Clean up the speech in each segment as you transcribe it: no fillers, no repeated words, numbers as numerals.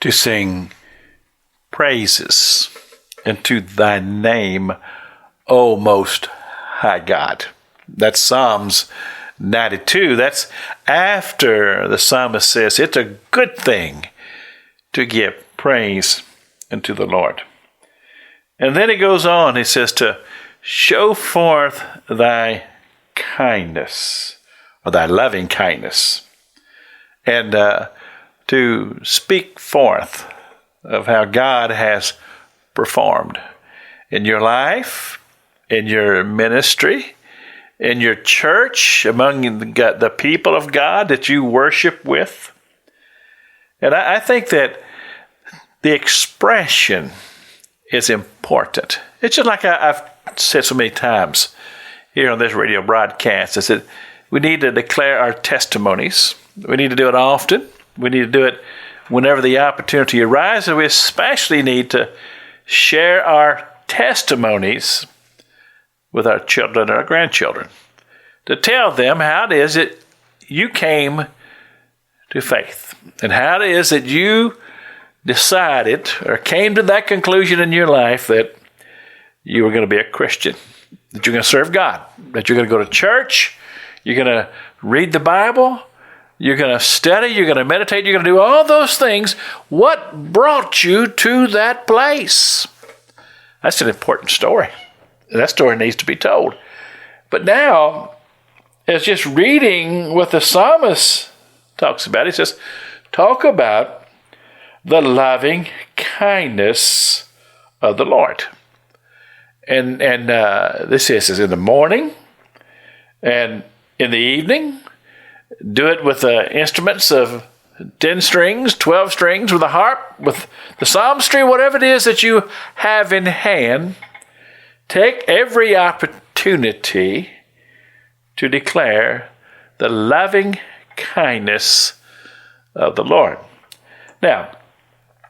to sing praises unto thy name, O Most High God. That's Psalms 92. That's after the psalmist says it's a good thing to give praise unto the Lord. And then he goes on, he says to show forth thy kindness, or thy loving kindness, and to speak forth of how God has performed in your life, in your ministry, in your church, among the people of God that you worship with. And I think that the expression is important. It's just like I've said so many times here on this radio broadcast, is that we need to declare our testimonies. We need to do it often. We need to do it whenever the opportunity arises. We especially need to share our testimonies with our children and our grandchildren, to tell them how it is that you came to faith, and how it is that you decided or came to that conclusion in your life that you were going to be a Christian, that you're going to serve God, that you're going to go to church, you're going to read the Bible, you're going to study, you're going to meditate, you're going to do all those things. What brought you to that place? That's an important story. That story needs to be told. But now, as just reading what the psalmist talks about, he says, talk about the loving kindness of the Lord. And this is in the morning and in the evening. Do it with instruments of 10 strings, 12 strings, with a harp, with the psalmistry, whatever it is that you have in hand. Take every opportunity to declare the loving kindness of the Lord. Now,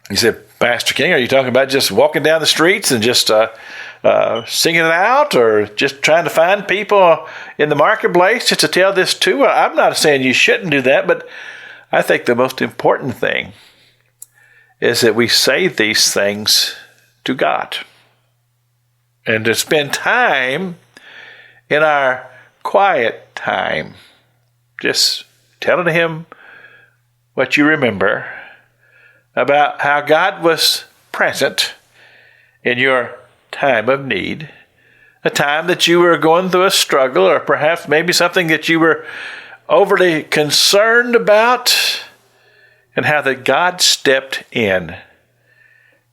you said, Pastor King, are you talking about just walking down the streets and just singing it out, or just trying to find people in the marketplace just to tell this to? I'm not saying you shouldn't do that, but I think the most important thing is that we say these things to God, and to spend time in our quiet time, just telling Him what you remember about how God was present in your time of need, a time that you were going through a struggle, or perhaps maybe something that you were overly concerned about, and how that God stepped in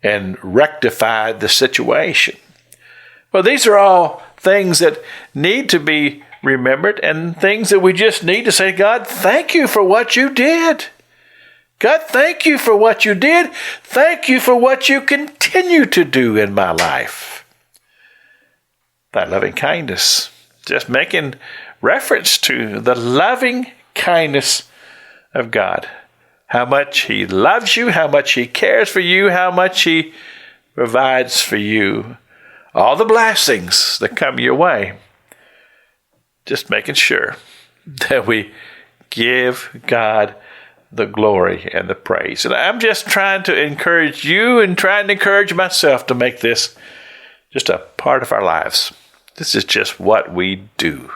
and rectified the situation. Well, these are all things that need to be remembered, and things that we just need to say, God, thank you for what you did. God, thank you for what you did. Thank you for what you continue to do in my life. That loving kindness, just making reference to the loving kindness of God. How much He loves you, how much He cares for you, how much He provides for you. All the blessings that come your way. Just making sure that we give God the glory and the praise. And I'm just trying to encourage you and trying to encourage myself to make this just a part of our lives. This is just what we do.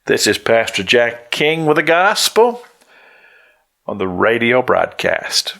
This is Pastor Jack King with the gospel on the radio broadcast.